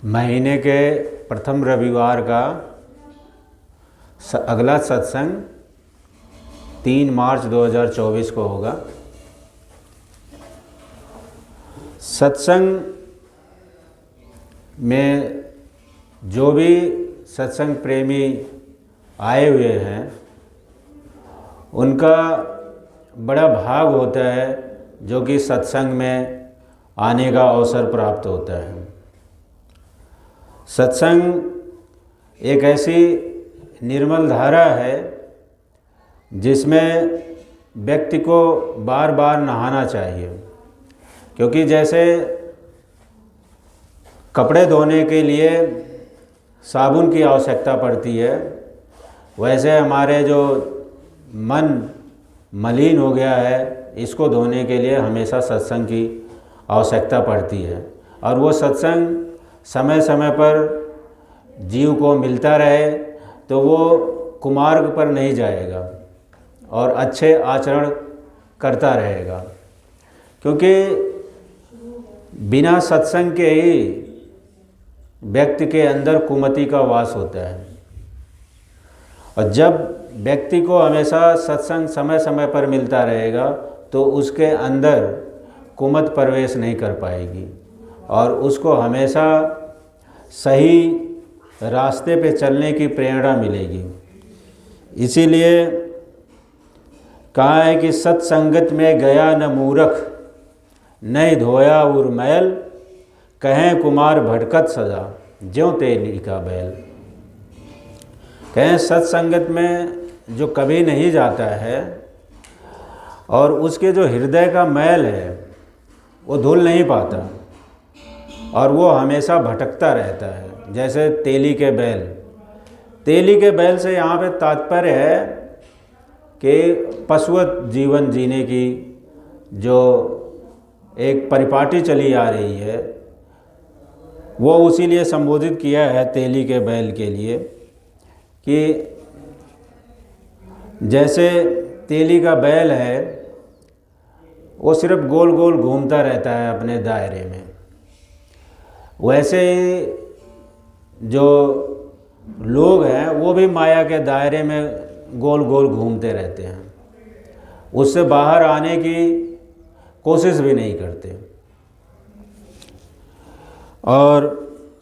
महीने के प्रथम रविवार का अगला सत्संग 3 मार्च 2024 को होगा। सत्संग में जो भी सत्संग प्रेमी आए हुए हैं उनका बड़ा भाग होता है जो कि सत्संग में आने का अवसर प्राप्त होता है। सत्संग एक ऐसी निर्मल धारा है जिसमें व्यक्ति को बार बार नहाना चाहिए, क्योंकि जैसे कपड़े धोने के लिए साबुन की आवश्यकता पड़ती है, वैसे हमारे जो मन मलिन हो गया है इसको धोने के लिए हमेशा सत्संग की आवश्यकता पड़ती है। और वो सत्संग समय समय पर जीव को मिलता रहे तो वो कुमार्ग पर नहीं जाएगा और अच्छे आचरण करता रहेगा, क्योंकि बिना सत्संग के ही व्यक्ति के अंदर कुमति का वास होता है। और जब व्यक्ति को हमेशा सत्संग समय समय पर मिलता रहेगा तो उसके अंदर कुमत प्रवेश नहीं कर पाएगी और उसको हमेशा सही रास्ते पे चलने की प्रेरणा मिलेगी। इसीलिए कहा है कि सत्संगत में गया न मूर्ख, नहीं धोया उर्मैल, कहें कुमार भटकत सदा, ज्यों तेली का बैल। कहें सत्संगत में जो कभी नहीं जाता है और उसके जो हृदय का मैल है वो धुल नहीं पाता और वो हमेशा भटकता रहता है, जैसे तेली के बैल। तेली के बैल से यहाँ पे तात्पर्य है कि पशुवत जीवन जीने की जो एक परिपाटी चली आ रही है वो उसी लिए संबोधित किया है तेली के बैल के लिए, कि जैसे तेली का बैल है वो सिर्फ गोल गोल घूमता रहता है अपने दायरे में, वैसे ही जो लोग हैं वो भी माया के दायरे में गोल गोल घूमते रहते हैं, उससे बाहर आने की कोशिश भी नहीं करते। और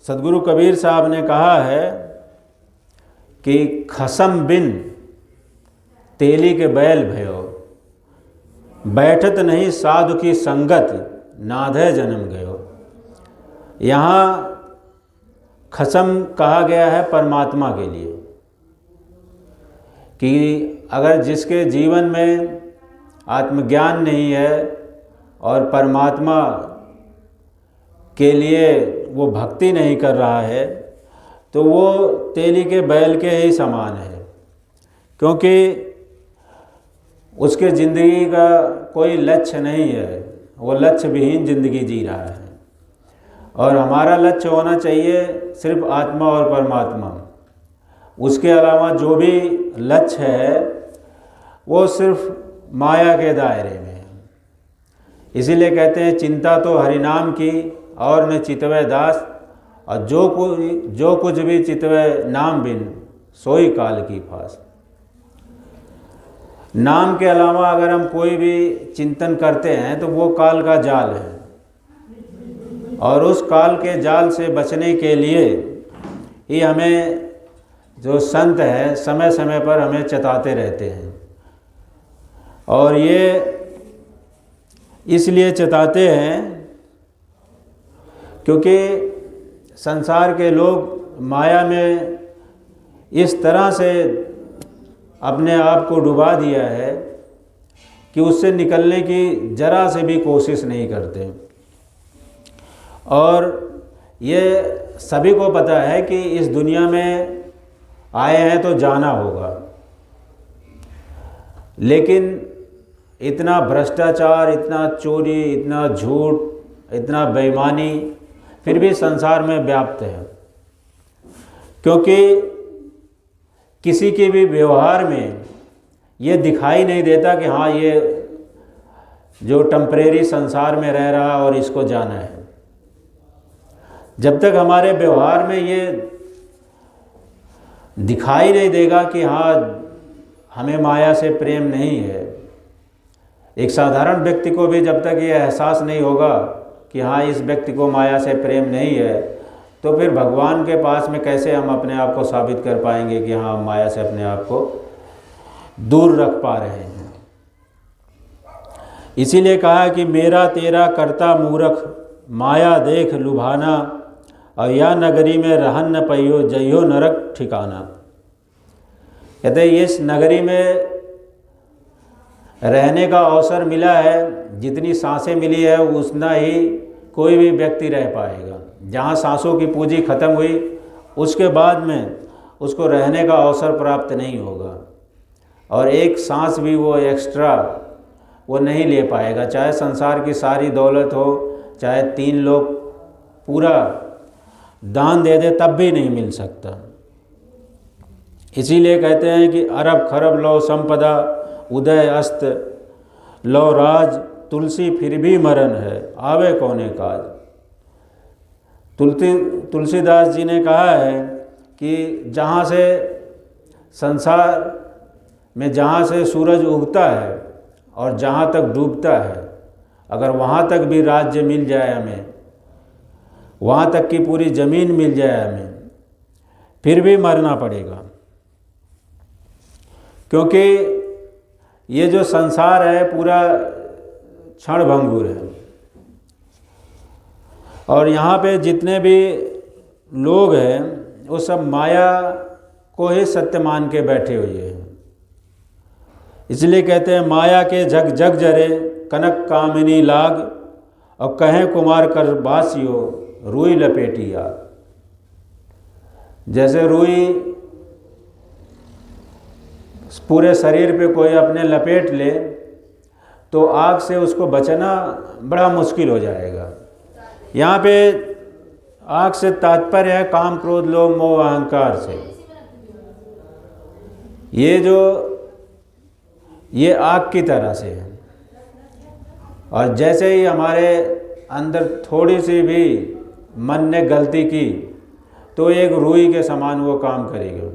सदगुरु कबीर साहब ने कहा है कि खसम बिन तेली के बैल भयो, बैठत नहीं साधु की संगत, नाधे जन्म गयो। यहाँ खसम कहा गया है परमात्मा के लिए, कि अगर जिसके जीवन में आत्मज्ञान नहीं है और परमात्मा के लिए वो भक्ति नहीं कर रहा है तो वो तेली के बैल के ही समान है, क्योंकि उसके ज़िंदगी का कोई लक्ष्य नहीं है, वो लक्ष्य विहीन ज़िंदगी जी रहा है। और हमारा लक्ष्य होना चाहिए सिर्फ आत्मा और परमात्मा, उसके अलावा जो भी लक्ष्य है वो सिर्फ माया के दायरे में है। इसीलिए कहते हैं चिंता तो हरिनाम की और न चितवे दास, और जो कुछ भी चितवे नाम बिन, सोई काल की फास। नाम के अलावा अगर हम कोई भी चिंतन करते हैं तो वो काल का जाल है, और उस काल के जाल से बचने के लिए ही हमें जो संत है समय समय पर हमें चेताते रहते हैं। और ये इसलिए चेताते हैं क्योंकि संसार के लोग माया में इस तरह से अपने आप को डुबा दिया है कि उससे निकलने की जरा से भी कोशिश नहीं करते। और ये सभी को पता है कि इस दुनिया में आए हैं तो जाना होगा, लेकिन इतना भ्रष्टाचार, इतना चोरी, इतना झूठ, इतना बेईमानी फिर भी संसार में व्याप्त है, क्योंकि किसी के भी व्यवहार में ये दिखाई नहीं देता कि हाँ ये जो टेम्परेरी संसार में रह रहा और इसको जाना है। जब तक हमारे व्यवहार में ये दिखाई नहीं देगा कि हाँ हमें माया से प्रेम नहीं है, एक साधारण व्यक्ति को भी जब तक ये एहसास नहीं होगा कि हाँ इस व्यक्ति को माया से प्रेम नहीं है, तो फिर भगवान के पास में कैसे हम अपने आप को साबित कर पाएंगे कि हाँ हम माया से अपने आप को दूर रख पा रहे हैं। इसीलिए कहा कि मेरा तेरा करता मूरख, माया देख लुभाना, और या नगरी में रहन न पइयो, जइयो नरक ठिकाना। कहते हैं इस नगरी में रहने का अवसर मिला है, जितनी सांसें मिली है उतना ही कोई भी व्यक्ति रह पाएगा। जहाँ सांसों की पूंजी खत्म हुई उसके बाद में उसको रहने का अवसर प्राप्त नहीं होगा, और एक सांस भी वो एक्स्ट्रा वो नहीं ले पाएगा, चाहे संसार की सारी दौलत हो, चाहे 3 लोग पूरा दान दे दे तब भी नहीं मिल सकता। इसीलिए कहते हैं कि अरब खरब लो संपदा, उदय अस्त लो राज, तुलसी फिर भी मरण है, आवे कौने काज। तुलसीदास जी ने कहा है कि जहाँ से संसार में जहाँ से सूरज उगता है और जहाँ तक डूबता है, अगर वहाँ तक भी राज्य मिल जाए हमें, वहाँ तक की पूरी ज़मीन मिल जाए हमें, फिर भी मरना पड़ेगा। क्योंकि ये जो संसार है पूरा क्षणभंगुर है, और यहाँ पे जितने भी लोग हैं वो सब माया को ही सत्य मान के बैठे हुए हैं। इसलिए कहते हैं माया के जग जग जरे, कनक कामिनी लाग, और कहें कुमार कर बासियो, रुई लपेटी आग। जैसे रुई पूरे शरीर पे कोई अपने लपेट ले तो आग से उसको बचना बड़ा मुश्किल हो जाएगा। यहाँ पे आग से तात्पर्य है काम क्रोध लोभ मोह अहंकार से। ये आग की तरह से है, और जैसे ही हमारे अंदर थोड़ी सी भी मन ने गलती की तो एक रुई के समान वो काम करेगा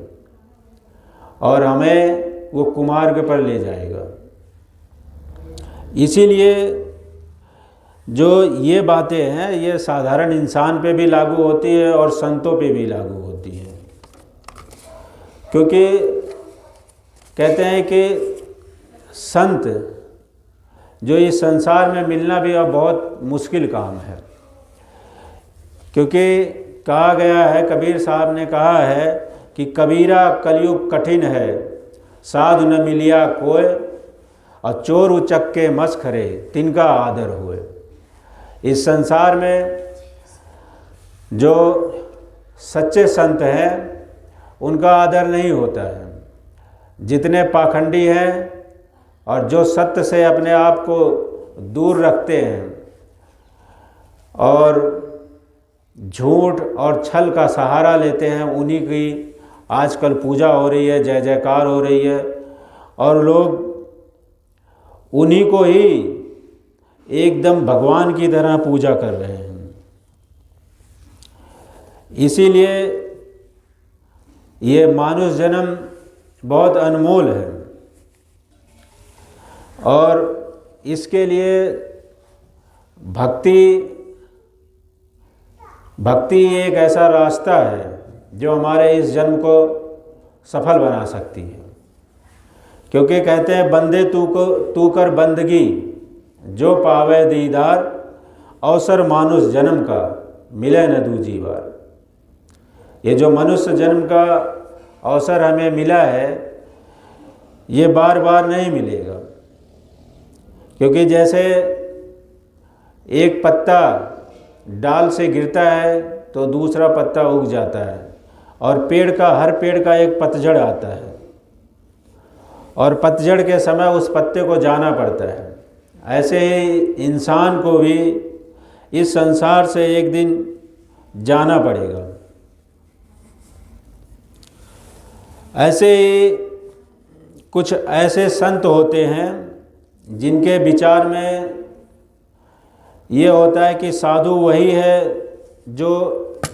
और हमें वो कुमार्ग पर ले जाएगा। इसीलिए जो ये बातें हैं ये साधारण इंसान पे भी लागू होती है और संतों पे भी लागू होती है, क्योंकि कहते हैं कि संत जो इस संसार में मिलना भी अब बहुत मुश्किल काम है। क्योंकि कहा गया है, कबीर साहब ने कहा है कि कबीरा कलयुग कठिन है, साधु न मिलिया कोय, और चोर उचक के मस्खरे तिनका आदर हुए। इस संसार में जो सच्चे संत हैं उनका आदर नहीं होता है। जितने पाखंडी हैं और जो सत्य से अपने आप को दूर रखते हैं और झूठ और छल का सहारा लेते हैं, उन्हीं की आजकल पूजा हो रही है, जय जयकार हो रही है, और लोग उन्हीं को ही एकदम भगवान की तरह पूजा कर रहे हैं। इसीलिए ये मानुष जन्म बहुत अनमोल है, और इसके लिए भक्ति एक ऐसा रास्ता है जो हमारे इस जन्म को सफल बना सकती है। क्योंकि कहते हैं बंदे तू कर बंदगी, जो पावे दीदार, अवसर मानुष जन्म का मिले न दूजी बार। ये जो मनुष्य जन्म का अवसर हमें मिला है ये बार बार नहीं मिलेगा। क्योंकि जैसे एक पत्ता डाल से गिरता है तो दूसरा पत्ता उग जाता है, और हर पेड़ का एक पतझड़ आता है, और पतझड़ के समय उस पत्ते को जाना पड़ता है। ऐसे ही इंसान को भी इस संसार से एक दिन जाना पड़ेगा। ऐसे ही कुछ ऐसे संत होते हैं जिनके विचार में ये होता है कि साधु वही है जो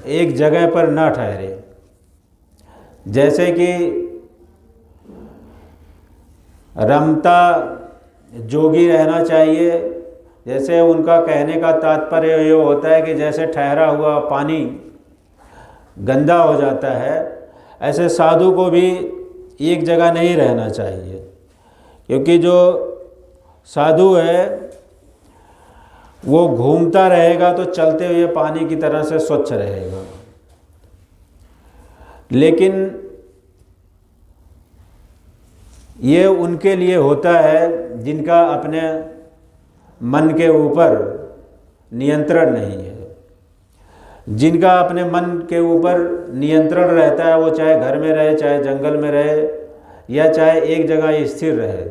एक जगह पर न ठहरे। जैसे कि रमता जोगी रहना चाहिए, जैसे उनका कहने का तात्पर्य ये होता है कि जैसे ठहरा हुआ पानी गंदा हो जाता है, ऐसे साधु को भी एक जगह नहीं रहना चाहिए, क्योंकि जो साधु है वो घूमता रहेगा तो चलते हुए पानी की तरह से स्वच्छ रहेगा। लेकिन ये उनके लिए होता है जिनका अपने मन के ऊपर नियंत्रण नहीं है। जिनका अपने मन के ऊपर नियंत्रण रहता है, वो चाहे घर में रहे, चाहे जंगल में रहे, या चाहे एक जगह स्थिर रहे,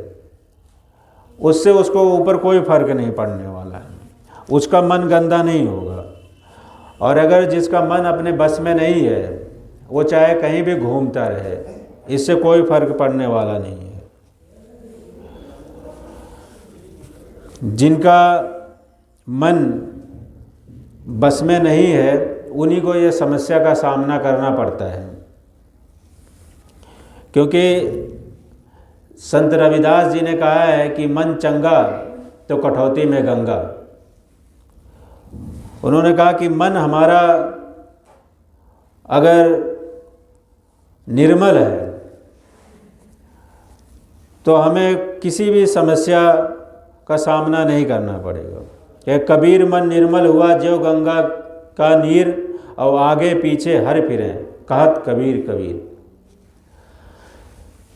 उससे उसको ऊपर कोई फर्क नहीं पड़ने वाला है, उसका मन गंदा नहीं होगा। और अगर जिसका मन अपने बस में नहीं है, वो चाहे कहीं भी घूमता रहे, इससे कोई फर्क पड़ने वाला नहीं है। जिनका मन बस में नहीं है, उन्हीं को ये समस्या का सामना करना पड़ता है। क्योंकि संत रविदास जी ने कहा है कि मन चंगा तो कटौती में गंगा। उन्होंने कहा कि मन हमारा अगर निर्मल है तो हमें किसी भी समस्या का सामना नहीं करना पड़ेगा। कि कबीर मन निर्मल हुआ जो गंगा का नीर, और आगे पीछे हर फिरें कहत कबीर कबीर।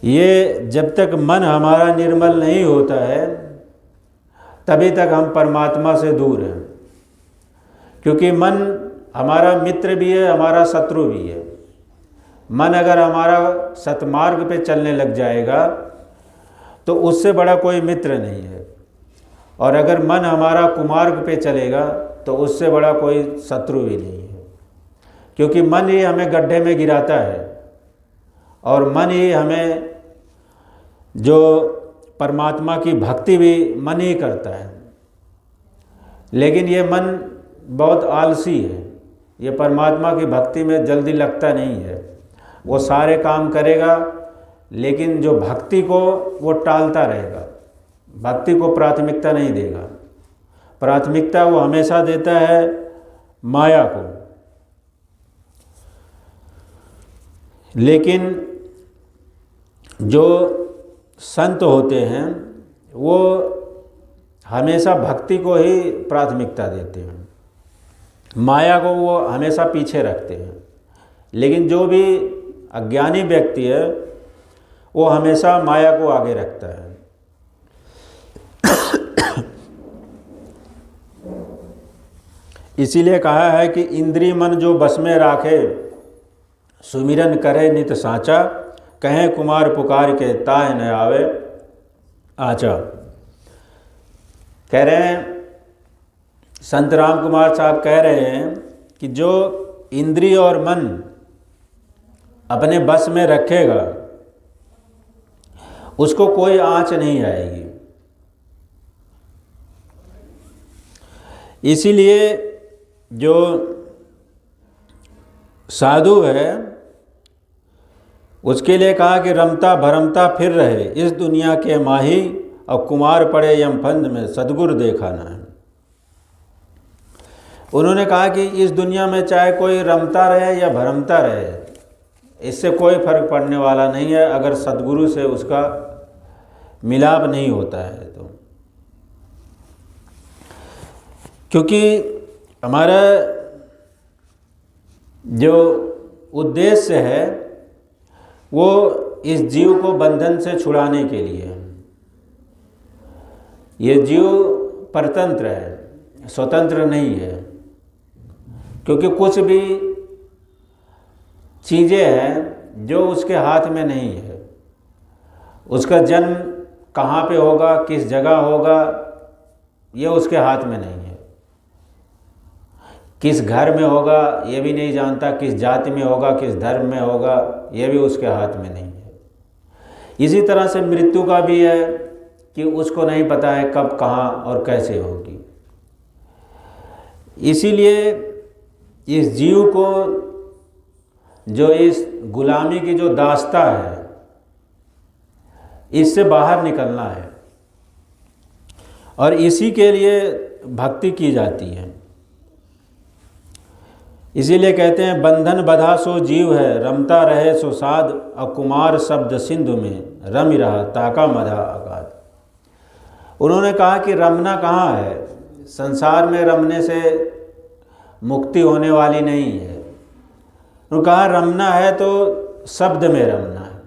ये जब तक मन हमारा निर्मल नहीं होता है तभी तक हम परमात्मा से दूर हैं। क्योंकि मन हमारा मित्र भी है, हमारा शत्रु भी है। मन अगर हमारा सतमार्ग पे चलने लग जाएगा तो उससे बड़ा कोई मित्र नहीं है, और अगर मन हमारा कुमार्ग पे चलेगा तो उससे बड़ा कोई शत्रु भी नहीं है। क्योंकि मन ही हमें गड्ढे में गिराता है, और मन ही हमें जो परमात्मा की भक्ति भी मन ही करता है। लेकिन ये मन बहुत आलसी है, ये परमात्मा की भक्ति में जल्दी लगता नहीं है। वो सारे काम करेगा लेकिन जो भक्ति को वो टालता रहेगा, भक्ति को प्राथमिकता नहीं देगा। प्राथमिकता वो हमेशा देता है माया को। लेकिन जो संत होते हैं वो हमेशा भक्ति को ही प्राथमिकता देते हैं, माया को वो हमेशा पीछे रखते हैं। लेकिन जो भी अज्ञानी व्यक्ति है वो हमेशा माया को आगे रखता है। इसीलिए कहा है कि इंद्रिय मन जो बस में राखे, सुमिरन करे नित साचा, कहें कुमार पुकार के ताय न आवे आचा। कह रहे हैं, संत राम कुमार साहब कह रहे हैं कि जो इंद्रिय और मन अपने बस में रखेगा उसको कोई आँच नहीं आएगी। इसीलिए जो साधु है उसके लिए कहा कि रमता भरमता फिर रहे इस दुनिया के माही, और कुमार पड़े यमफंद में सद्गुरु देखा ना है। उन्होंने कहा कि इस दुनिया में चाहे कोई रमता रहे या भरमता रहे, इससे कोई फर्क पड़ने वाला नहीं है अगर सद्गुरु से उसका मिलाप नहीं होता है तो। क्योंकि हमारा जो उद्देश्य है वो इस जीव को बंधन से छुड़ाने के लिए है। ये जीव परतंत्र है, स्वतंत्र नहीं है। क्योंकि कुछ भी चीज़ें हैं जो उसके हाथ में नहीं है। उसका जन्म कहाँ पे होगा, किस जगह होगा, ये उसके हाथ में नहीं है। किस घर में होगा ये भी नहीं जानता, किस जाति में होगा, किस धर्म में होगा, ये भी उसके हाथ में नहीं है। इसी तरह से मृत्यु का भी है कि उसको नहीं पता है कब, कहाँ और कैसे होगी। इसीलिए इस जीव को जो इस गुलामी की जो दास्ता है, इससे बाहर निकलना है, और इसी के लिए भक्ति की जाती है। इसीलिए कहते हैं बंधन बधा सो जीव है, रमता रहे सो साध, अकुमार शब्द सिंधु में रमि रहा ताका मधा अगाध। उन्होंने कहा कि रमना कहाँ है, संसार में रमने से मुक्ति होने वाली नहीं है। उन्होंने कहा रमना है तो शब्द में रमना है,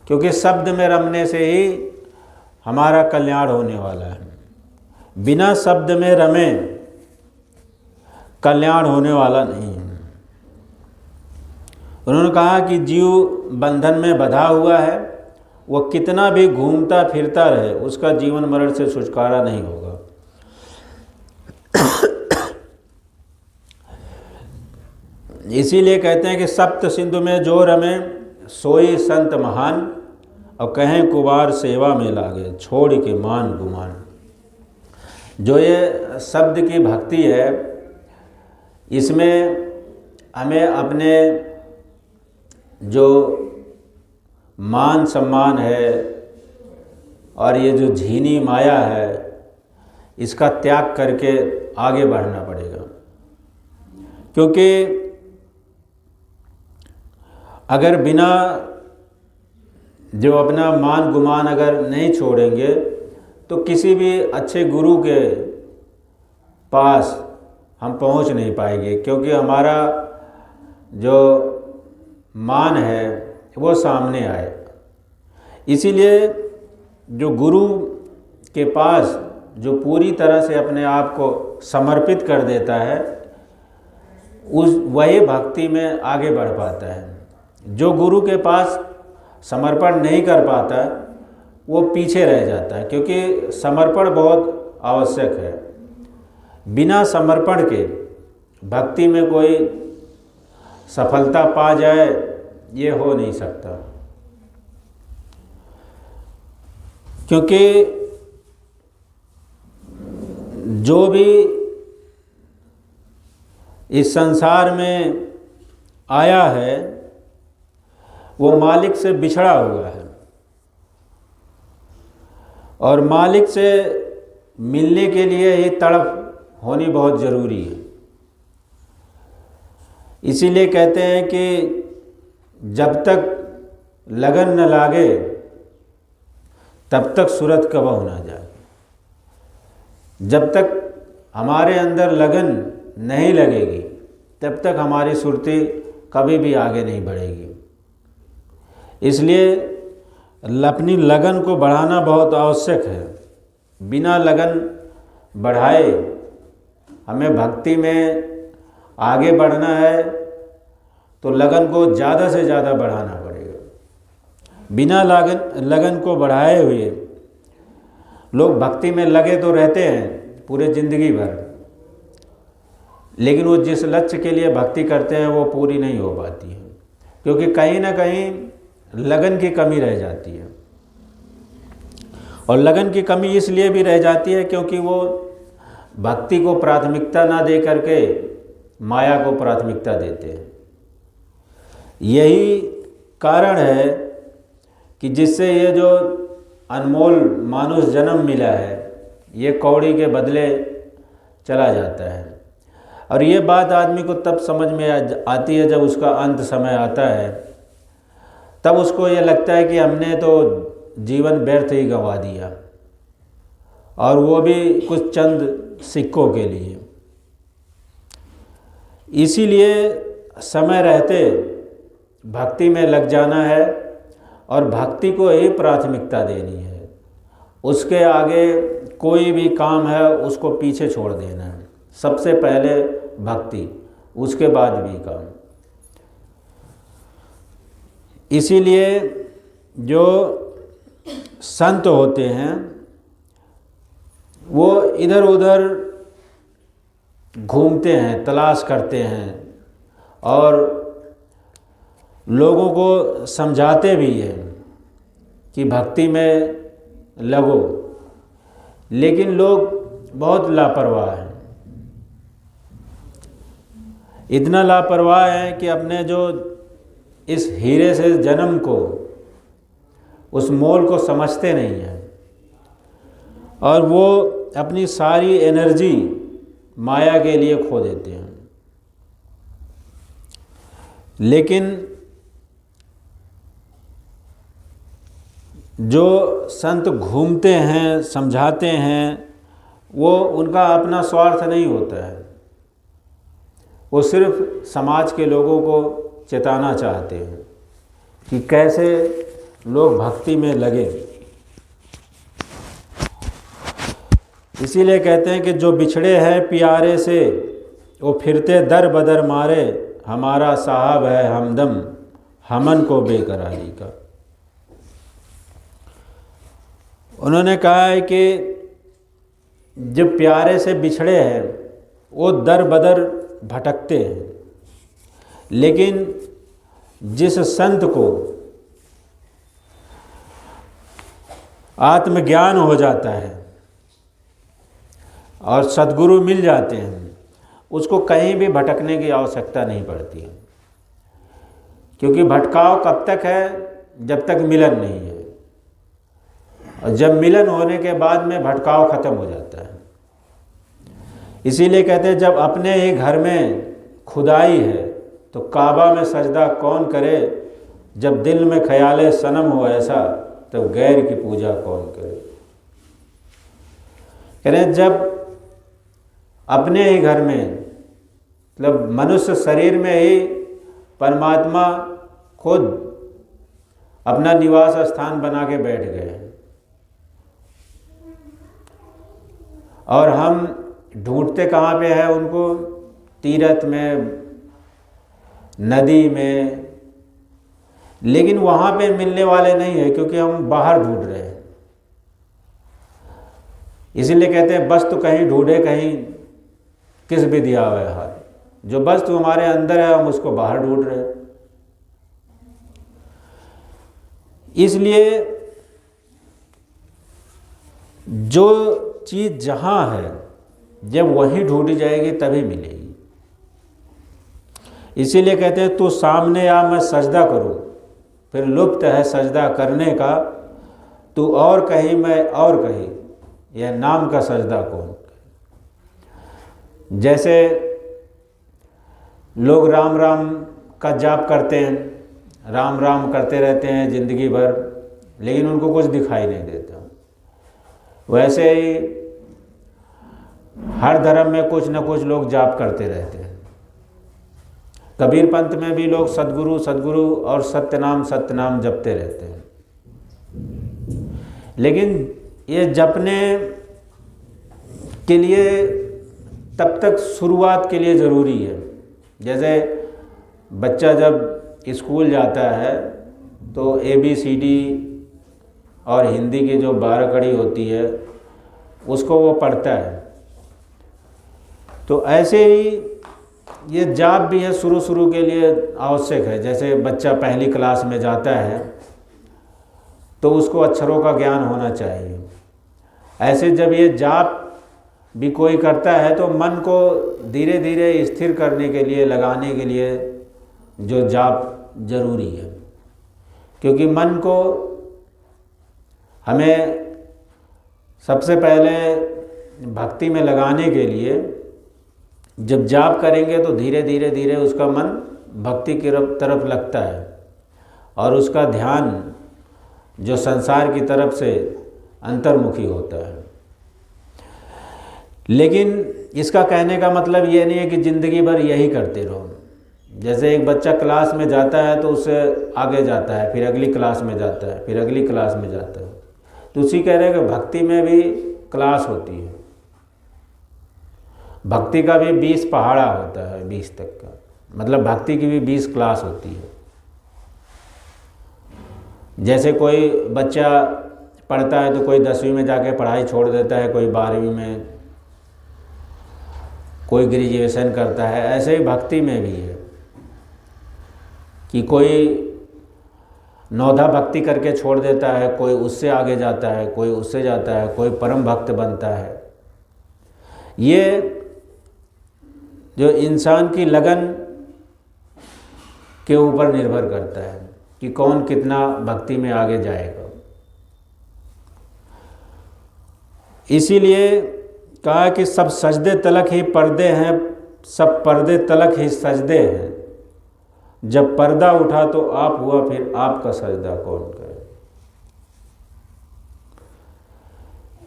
क्योंकि शब्द में रमने से ही हमारा कल्याण होने वाला है। बिना शब्द में रमे कल्याण होने वाला नहीं है। उन्होंने कहा कि जीव बंधन में बंधा हुआ है, वो कितना भी घूमता फिरता रहे, उसका जीवन मरण से छुटकारा नहीं होगा। इसीलिए कहते हैं कि सप्त सिंधु में जो रमे सोई संत महान, और कहें कुमार सेवा में लागे छोड़ के मान गुमान। जो ये शब्द की भक्ति है, इसमें हमें अपने जो मान सम्मान है और ये जो झीनी माया है, इसका त्याग करके आगे बढ़ना पड़ेगा। क्योंकि अगर बिना जो अपना मान गुमान अगर नहीं छोड़ेंगे तो किसी भी अच्छे गुरु के पास हम पहुंच नहीं पाएंगे, क्योंकि हमारा जो मान है वो सामने आए। इसीलिए जो गुरु के पास जो पूरी तरह से अपने आप को समर्पित कर देता है, वही भक्ति में आगे बढ़ पाता है। जो गुरु के पास समर्पण नहीं कर पाता वो पीछे रह जाता है, क्योंकि समर्पण बहुत आवश्यक है। बिना समर्पण के भक्ति में कोई सफलता पा जाए ये हो नहीं सकता। क्योंकि जो भी इस संसार में आया है वो मालिक से बिछड़ा हुआ है, और मालिक से मिलने के लिए ही तड़प होनी बहुत ज़रूरी है। इसीलिए कहते हैं कि जब तक लगन न लागे तब तक सूरत कबहु ना जाए। जब तक हमारे अंदर लगन नहीं लगेगी तब तक हमारी सुरती कभी भी आगे नहीं बढ़ेगी। इसलिए अपनी लगन को बढ़ाना बहुत आवश्यक है। बिना लगन बढ़ाए हमें भक्ति में आगे बढ़ना है तो लगन को ज़्यादा से ज़्यादा बढ़ाना पड़ेगा। बिना लगन को बढ़ाए हुए लोग भक्ति में लगे तो रहते हैं पूरे ज़िंदगी भर, लेकिन वो जिस लक्ष्य के लिए भक्ति करते हैं वो पूरी नहीं हो पाती है, क्योंकि कहीं ना कहीं लगन की कमी रह जाती है। और लगन की कमी इसलिए भी रह जाती है क्योंकि वो भक्ति को प्राथमिकता ना दे करके माया को प्राथमिकता देते हैं। यही कारण है कि जिससे ये जो अनमोल मानुष जन्म मिला है ये कौड़ी के बदले चला जाता है। और ये बात आदमी को तब समझ में आती है जब उसका अंत समय आता है, तब उसको ये लगता है कि हमने तो जीवन व्यर्थ ही गंवा दिया, और वो भी कुछ चंद सिक्कों के लिए। इसीलिए समय रहते भक्ति में लग जाना है और भक्ति को ही प्राथमिकता देनी है। उसके आगे कोई भी काम है उसको पीछे छोड़ देना है। सबसे पहले भक्ति, उसके बाद भी काम। इसीलिए जो संत होते हैं वो इधर उधर घूमते हैं, तलाश करते हैं और लोगों को समझाते भी हैं कि भक्ति में लगो, लेकिन लोग बहुत लापरवाह हैं। इतना लापरवाह हैं कि अपने जो इस हीरे से जन्म को, उस मोल को समझते नहीं हैं, और वो अपनी सारी एनर्जी माया के लिए खो देते हैं। लेकिन जो संत घूमते हैं, समझाते हैं, वो उनका अपना स्वार्थ नहीं होता है, वो सिर्फ समाज के लोगों को चेताना चाहते हैं कि कैसे लोग भक्ति में लगे। इसीलिए कहते हैं कि जो बिछड़े हैं प्यारे से, वो फिरते दर बदर मारे, हमारा साहब है हमदम हमन को बेकरारी का। उन्होंने कहा है कि जब प्यारे से बिछड़े हैं वो दर बदर भटकते हैं, लेकिन जिस संत को आत्मज्ञान हो जाता है और सद्गुरु मिल जाते हैं, उसको कहीं भी भटकने की आवश्यकता नहीं पड़ती है। क्योंकि भटकाव कब तक है? जब तक मिलन नहीं है, और जब मिलन होने के बाद में भटकाव खत्म हो जाता है। इसीलिए कहते हैं जब अपने ही घर में खुदाई है तो काबा में सजदा कौन करे, जब दिल में ख्याल सनम हो ऐसा तब गैर की पूजा कौन करे। कह रहे जब अपने ही घर में, मतलब मनुष्य शरीर में ही परमात्मा खुद अपना निवास स्थान बना के बैठ गए हैं, और हम ढूंढते कहाँ पे है उनको? तीर्थ में, नदी में, लेकिन वहाँ पे मिलने वाले नहीं है, क्योंकि हम बाहर ढूंढ रहे हैं। इसीलिए कहते हैं वस्तु कहीं ढूंढे कहीं किस भी दिया हुआ है हाथ। जो वस्तु हमारे अंदर है हम उसको बाहर ढूंढ रहे हैं। इसलिए जो चीज़ जहाँ है जब वहीं ढूंढी जाएगी तभी मिलेगी। इसीलिए कहते हैं तू सामने आ मैं सजदा करूं, फिर लुप्त है सजदा करने का, तू और कहीं मैं और कहीं, यह नाम का सजदा कौन। जैसे लोग राम राम का जाप करते हैं, राम राम करते रहते हैं ज़िंदगी भर, लेकिन उनको कुछ दिखाई नहीं देता। वैसे ही हर धर्म में कुछ न कुछ लोग जाप करते रहते हैं। कबीर पंथ में भी लोग सद्गुरु सद्गुरु और सत्य नाम जपते रहते हैं, लेकिन ये जपने के लिए तब तक शुरुआत के लिए ज़रूरी है। जैसे बच्चा जब स्कूल जाता है तो ABCD और हिंदी की जो 12 कड़ी होती है उसको वो पढ़ता है, तो ऐसे ही ये जाप भी है शुरू के लिए आवश्यक है। जैसे बच्चा पहली क्लास में जाता है तो उसको अक्षरों का ज्ञान होना चाहिए। ऐसे जब ये जाप भी कोई करता है तो मन को धीरे धीरे स्थिर करने के लिए, लगाने के लिए जो जाप जरूरी है, क्योंकि मन को हमें सबसे पहले भक्ति में लगाने के लिए जब जाप करेंगे तो धीरे धीरे उसका मन भक्ति की तरफ लगता है और उसका ध्यान जो संसार की तरफ से अंतर्मुखी होता है। लेकिन इसका कहने का मतलब ये नहीं है कि ज़िंदगी भर यही करते रहो। जैसे एक बच्चा क्लास में जाता है तो उससे आगे जाता है, फिर अगली क्लास में जाता है, फिर अगली क्लास में जाता है। तो उसी कह रहे हैं कि भक्ति में भी क्लास होती है। भक्ति का भी 20 पहाड़ा होता है, 20 तक का, मतलब भक्ति की भी 20 क्लास होती है। जैसे कोई बच्चा पढ़ता है तो कोई 10वीं में जाके पढ़ाई छोड़ देता है, कोई 12वीं में, कोई ग्रेजुएशन करता है। ऐसे ही भक्ति में भी है कि कोई 9धा भक्ति करके छोड़ देता है, कोई उससे आगे जाता है, कोई उससे जाता है, कोई परम भक्त बनता है। ये जो इंसान की लगन के ऊपर निर्भर करता है कि कौन कितना भक्ति में आगे जाएगा। इसीलिए कहा कि सब सजदे तलक ही पर्दे हैं, सब पर्दे तलक ही सजदे हैं, जब पर्दा उठा तो आप हुआ, फिर आपका सजदा कौन करे।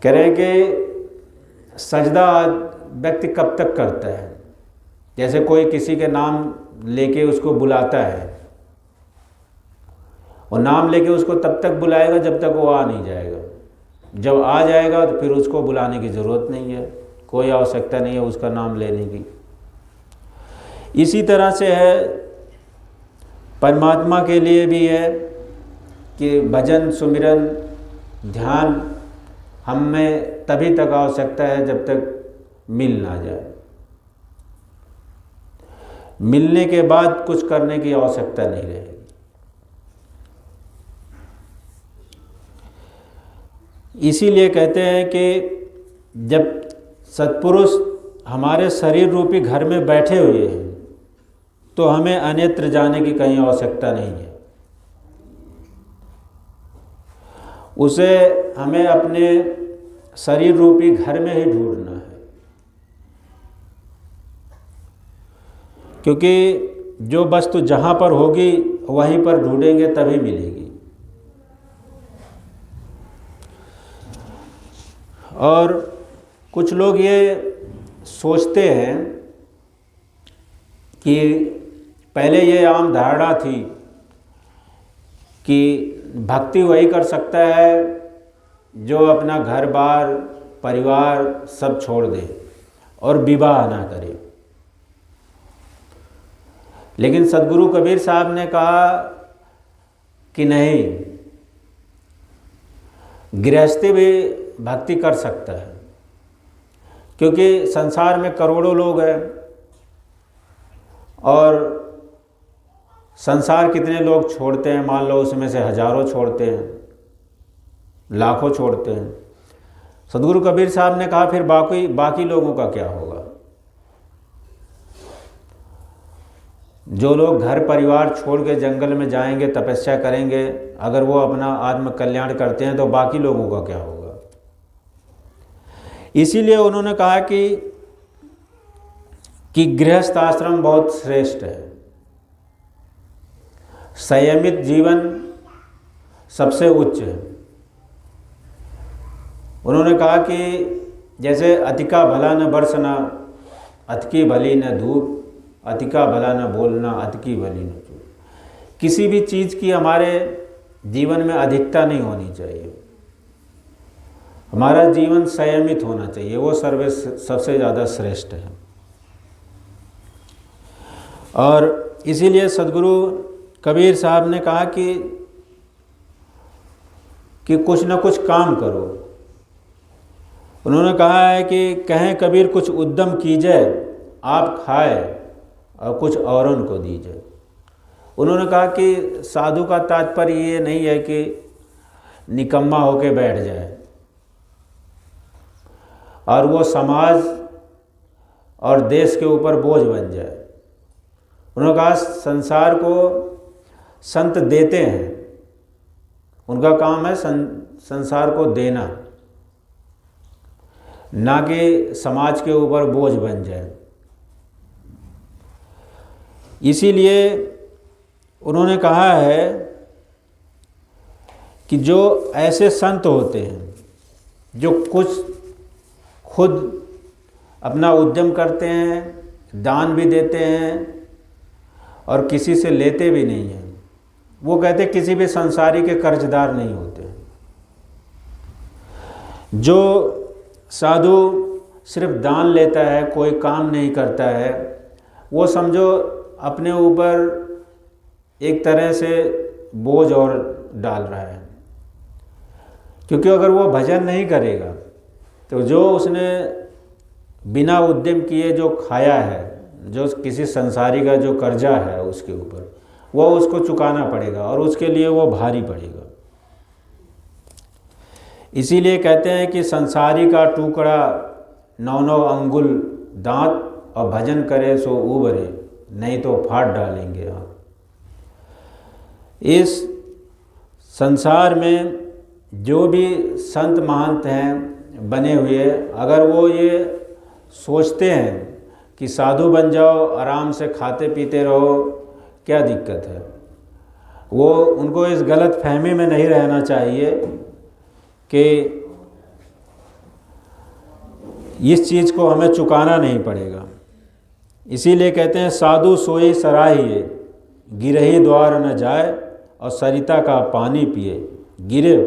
कह रहे हैं कि सजदा व्यक्ति कब तक करता है। जैसे कोई किसी के नाम लेके उसको बुलाता है, और नाम लेके उसको तब तक बुलाएगा जब तक वो आ नहीं जाएगा। जब आ जाएगा तो फिर उसको बुलाने की ज़रूरत नहीं है, कोई आवश्यकता नहीं है उसका नाम लेने की। इसी तरह से है परमात्मा के लिए भी है कि भजन सुमिरन ध्यान हम में तभी तक आवश्यकता है जब तक मिल ना जाए। मिलने के बाद कुछ करने की आवश्यकता नहीं रहेगी। इसीलिए कहते हैं कि जब सत्पुरुष हमारे शरीर रूपी घर में बैठे हुए हैं तो हमें अन्यत्र जाने की कहीं आवश्यकता नहीं है। उसे हमें अपने शरीर रूपी घर में ही ढूंढना है, क्योंकि जो वस्तु जहाँ पर होगी वहीं पर ढूंढेंगे तभी मिलेगी। और कुछ लोग ये सोचते हैं कि पहले ये आम धारणा थी कि भक्ति वही कर सकता है जो अपना घर बार परिवार सब छोड़ दे और विवाह ना करे। लेकिन सदगुरु कबीर साहब ने कहा कि नहीं, गृहस्थी भी भक्ति कर सकता है, क्योंकि संसार में करोड़ों लोग हैं और संसार कितने लोग छोड़ते हैं, मान लो उसमें से हजारों छोड़ते हैं, लाखों छोड़ते हैं। सदगुरु कबीर साहब ने कहा फिर बाकी लोगों का क्या होगा। जो लोग घर परिवार छोड़ के जंगल में जाएंगे, तपस्या करेंगे, अगर वो अपना आत्म कल्याण करते हैं तो बाकी लोगों का क्या होगा। इसीलिए उन्होंने कहा कि गृहस्थ आश्रम बहुत श्रेष्ठ है, संयमित जीवन सबसे उच्च है। उन्होंने कहा कि जैसे अतिका भला न बरसना, अतकी भली न धूप, अतिका भला न बोलना, अतकी भली न चूप। किसी भी चीज़ की हमारे जीवन में अधिकता नहीं होनी चाहिए। हमारा जीवन संयमित होना चाहिए, वो सबसे ज़्यादा श्रेष्ठ है। और इसीलिए सदगुरु कबीर साहब ने कहा कि कुछ न कुछ काम करो। उन्होंने कहा है कि कहें कबीर कुछ उद्यम कीजिए, आप खाए और कुछ औरों को दीजिए। उन्होंने कहा कि साधु का तात्पर्य ये नहीं है कि निकम्मा होके बैठ जाए और वो समाज और देश के ऊपर बोझ बन जाए। उन्होंने कहा संसार को संत देते हैं, उनका काम है संसार को देना, ना कि समाज के ऊपर बोझ बन जाए। इसीलिए उन्होंने कहा है कि जो ऐसे संत होते हैं जो कुछ खुद अपना उद्यम करते हैं, दान भी देते हैं और किसी से लेते भी नहीं हैं, वो कहते किसी भी संसारी के कर्जदार नहीं होते। जो साधु सिर्फ दान लेता है, कोई काम नहीं करता है, वो समझो अपने ऊपर एक तरह से बोझ और डाल रहा है। क्योंकि अगर वो भजन नहीं करेगा तो जो उसने बिना उद्यम किए जो खाया है, जो किसी संसारी का जो कर्जा है उसके ऊपर, वो उसको चुकाना पड़ेगा और उसके लिए वो भारी पड़ेगा। इसीलिए कहते हैं कि संसारी का टुकड़ा 9 अंगुल दांत और भजन करे सो उबरे, नहीं तो फाड़ डालेंगे आप। इस संसार में जो भी संत महंत हैं बने हुए, अगर वो ये सोचते हैं कि साधु बन जाओ, आराम से खाते पीते रहो, क्या दिक्कत है, वो उनको इस गलत फहमी में नहीं रहना चाहिए कि इस चीज़ को हमें चुकाना नहीं पड़ेगा। इसीलिए कहते हैं साधु सोई सराहिए, गिरही द्वार न जाए, और सरिता का पानी पिए, गिरे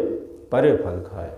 परे फल खाए।